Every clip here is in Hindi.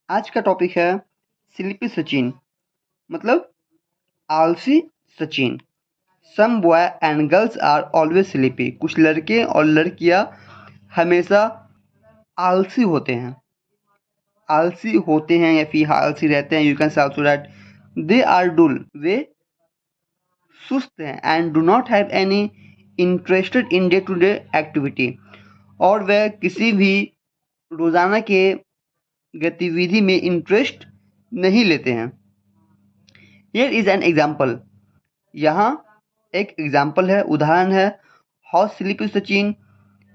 आज का टॉपिक है स्लीपी सचिन, मतलब आलसी Sachin. Some boy and girls are always sleepy. कुछ लड़के और लड़कियां हमेशा आलसी होते हैं, या फिर आलसी रहते हैं। You can say also that they are dull, वे सुस्त हैं, and do not have any interested in day to day activity, और वह किसी भी रोजाना के गतिविधि में इंटरेस्ट नहीं लेते हैं। हियर इज एन एग्जाम्पल, यहाँ एक एग्जाम्पल है, उदाहरण है। How sleepy Sachin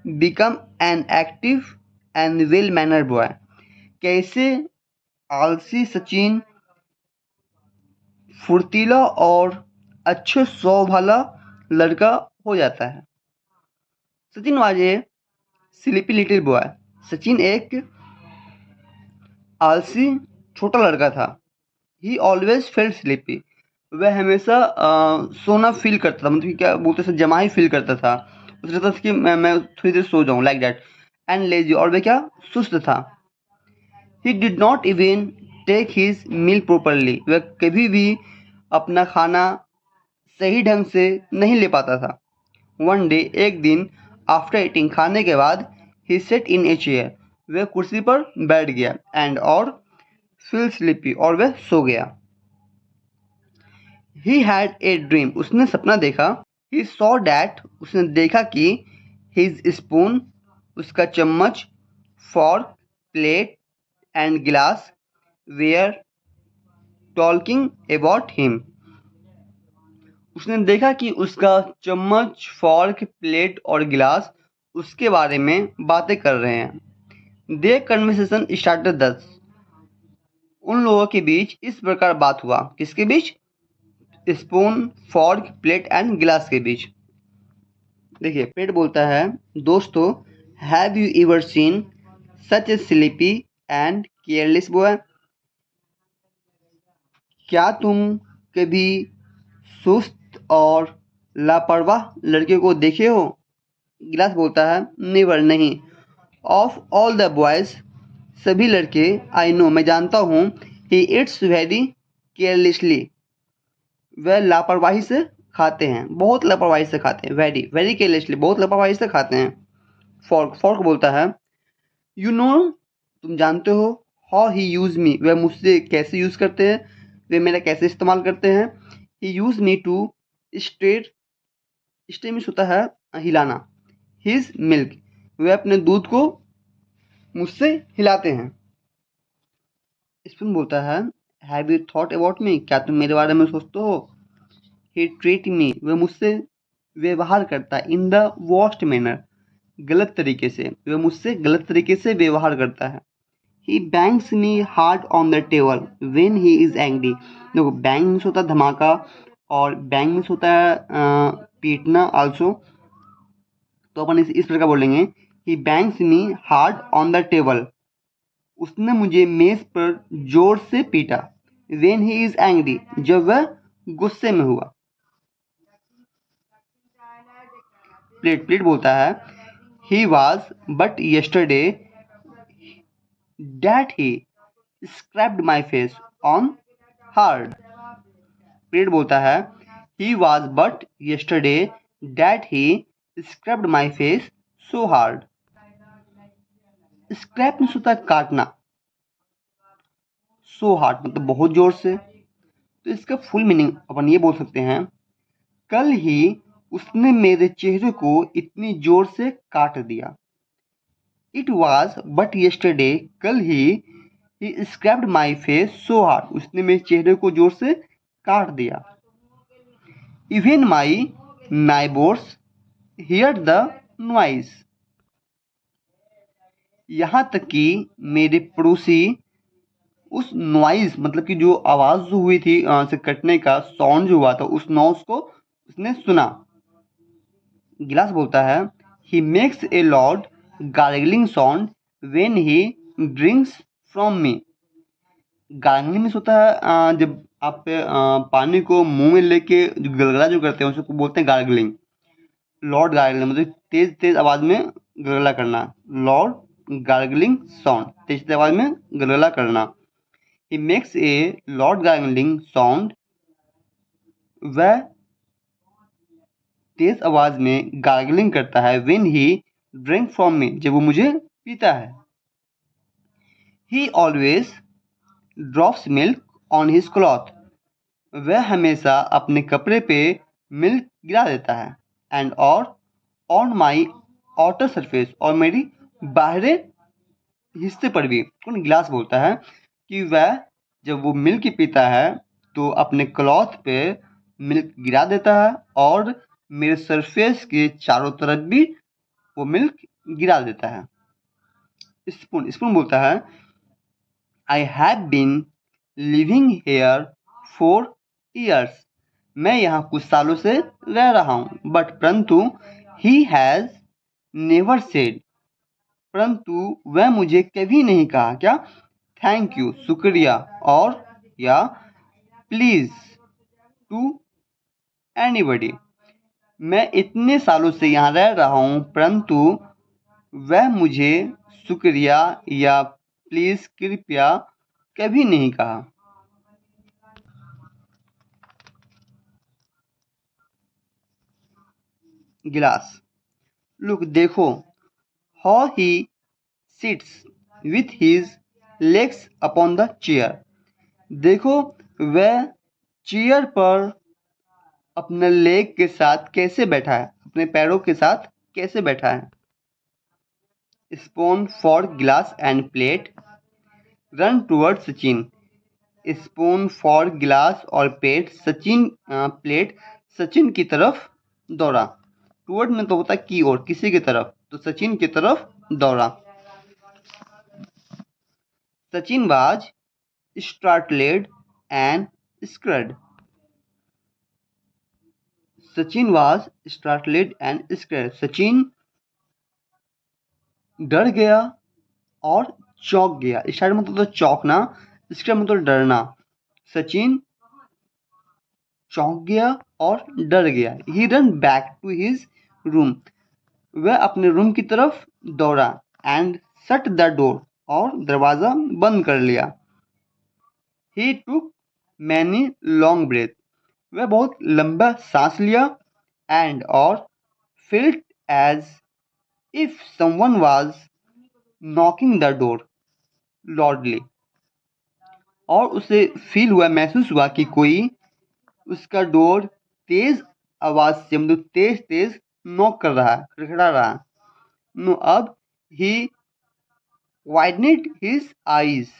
become an active and well manner boy. कैसे आलसी सचिन फुर्तीला और अच्छे स्वभाव वाला लड़का हो जाता है। Sachin was a sleepy little boy. Sachin एक आलसी छोटा लड़का था। ही ऑलवेज फेल्ट स्लीपी। वह हमेशा सोना फील करता था, मतलब कि क्या बोलते थे, जमा ही फील करता था। उसे लगता था कि मैं थोड़ी देर सो जाऊं, लाइक दैट। एंड लेजी, और वह क्या सुस्त था। He did not even take his meal properly. वह कभी भी अपना खाना सही ढंग से नहीं ले पाता था। वन डे, एक दिन, आफ्टर ईटिंग, खाने के बाद, ही सेट इन ए चेयर, वह कुर्सी पर बैठ गया, एंड और फील स्लीपी, और वह सो गया। ही हैड ए ड्रीम, उसने सपना देखा। ही सॉ डैट, उसने देखा कि हिज स्पून, उसका चम्मच, फॉर्क, प्लेट एंड गिलास वेयर टॉकिंग अबाउट हिम। उसने देखा कि उसका चम्मच, फॉर्क, प्लेट और गिलास उसके बारे में बातें कर रहे हैं। दे कन्वर्सेशन स्टार्टेड दस, उन लोगों के बीच इस प्रकार बात हुआ। किसके बीच? स्पून, फॉर्क, प्लेट एंड गिलास के बीच। देखिए, प्लेट बोलता है, दोस्तों, have you ever seen such A sleepy and careless boy. क्या तुम कभी सुस्त और लापरवाह लड़के को देखे हो? गिलास बोलता है, नेवर, नहीं। ऑफ ऑल द बॉयज, सभी लड़के, आई नो, मैं जानता हूँ, ही इट्स वेरी केयरलेसली, वह लापरवाही से खाते हैं, बहुत लापरवाही से खाते हैं। वेरी वेरी केयरलेसली, बहुत लापरवाही से खाते हैं। फॉर्क, फॉर्क बोलता है, यू नो, तुम जानते हो, हाउ ही यूज मी, वह मुझसे कैसे यूज करते हैं, वे मेरा कैसे इस्तेमाल करते हैं। He use me to state, stay means होता है हिलाना। हिज मिल्क, वह अपने दूध को मुझसे हिलाते हैं। स्पून बोलता है, have you thought about me, क्या तुम मेरे बारे में सोचते हो? ही ट्रीट मी, वह मुझसे व्यवहार करता है, इन द वर्स्ट मैनर, गलत तरीके से, वह मुझसे गलत तरीके से व्यवहार करता है। He bangs me hard on the table when he is angry. देखो, बैंग मीन्स होता है धमाका, और बैंग मीन्स होता है पीटना आल्सो। तो अपन इस प्रकार बोलेंगे, he bangs me hard on the table, उसने मुझे मेज पर जोर से पीटा। व्हेन ही इज एंग्री, जब वह गुस्से में हुआ। प्लेट, प्लेट बोलता है, he was but yesterday that he scraped my face on hard। Plate बोलता है, he was but yesterday that he scraped my face so hard। Scrap means होता है काटना, so hard मतलब बहुत जोर से। तो इसका फुल मीनिंग अपन ये बोल सकते हैं, कल ही उसने मेरे चेहरे को इतनी जोर से काट दिया। इट वॉज बट yesterday, कल he scraped my face so hard, उसने मेरे चेहरे को जोर से काट दिया। Even my neighbours hear the noise, यहाँ तक कि मेरे पड़ोसी उस नॉइज, मतलब कि जो आवाज जो हुई थी से कटने का साउंड जो हुआ था, उस नॉइज को उसने सुना। गिलास बोलता है, he makes a Lord gargling sound when he drinks from me. Gargling means होता है जब आप पानी को मुंह में लेके जो गलगला जो करते हैं उसको बोलते हैं गार्गलिंग। लॉर्ड गार्गलिंग मतलब तेज तेज आवाज में गलगला करना। लॉर्ड गार्गलिंग साउंड, तेज तेज आवाज में गलगला करना। He makes a Lord gargling sound, वह तेज आवाज में गार्गलिंग करता है when he drink from me, जब वो मुझे पीता है। ही always drops milk on his cloth, वह हमेशा अपने कपड़े पे मिल्क गिरा देता है। एंड और ऑन माई आउटर सरफेस, और मेरी बाहरी हिस्से पर भी। कौन गिलास बोलता है कि वह जब वो मिल्क पीता है तो अपने क्लॉथ पे मिल्क गिरा देता है और मेरे सरफेस के चारों तरफ भी वो मिल्क गिरा देता है। स्पून स्पून बोलता है I have been living here for years, मैं यहाँ कुछ सालों से रह रहा हूँ। बट परंतु ही हैज नेवर सेड, परंतु वह मुझे कभी नहीं कहा क्या, थैंक यू, शुक्रिया, और या प्लीज टू एनीबडी। मैं इतने सालों से यहाँ रह रहा हूँ परंतु वह मुझे शुक्रिया या प्लीज कृपया कभी नहीं कहा। गिलास, लुक देखो, how he sits with his legs upon the chair, देखो वह चेयर पर अपने लेग के साथ कैसे बैठा है, अपने पैरों के साथ कैसे बैठा है। स्पून फॉर गिलास end plate, run toward Sachin, spoon for गिलास और प्लेट सचिन की तरफ दौड़ा। टूवर्ड में तो होता की ओर, किसी की तरफ, तो सचिन की तरफ दौड़ा। Sachin was startled and scared, Sachin was startled and scared, Sachin डर गया और चौंक गया। स्टार्ट मतलब तो चौंकना, स्कर्ड मतलब डरना। सचिन चौंक गया और डर गया। He ran back to his room, वह अपने रूम की तरफ दौड़ा। एंड शट द डोर, और दरवाजा बंद कर लिया। He took many long breath, वह बहुत लंबा सांस लिया। एंड और felt as if someone was knocking the door loudly, और उसे फील हुआ, महसूस हुआ कि कोई उसका डोर तेज आवाज से, मतलब तेज तेज नॉक कर रहा है, खड़खड़ा रहा है। नो, अब ही वाइडनेड हिज आईज,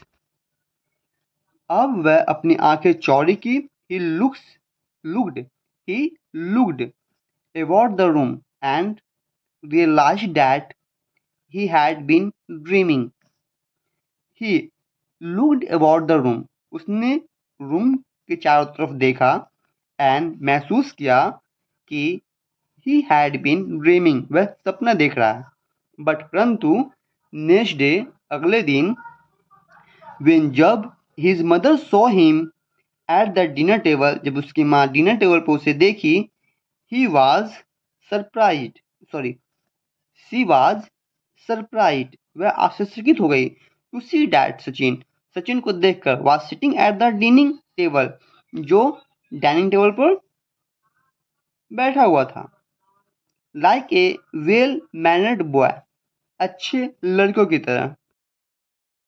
अब वह अपनी आंखें चौड़ी की। He looked he looked about the room and realized that he had been dreaming. He looked about the room, उसने रूम के चारों तरफ देखा। एंड महसूस किया कि he had been dreaming, वह सपना देख रहा है। बट परंतु नेक्स्ट डे, अगले दिन, when जब his mother saw him at the dinner table, जब उसकी माँ डिनर टेबल पर उसे देखी, he was surprised, sorry, she was surprised, वह आश्चर्यचकित हो गई। To see that Sachin, Sachin को देखकर, was sitting at the dining table, जो डाइनिंग टेबल पर बैठा हुआ था। Like a well mannered boy, अच्छे लड़कों की तरह।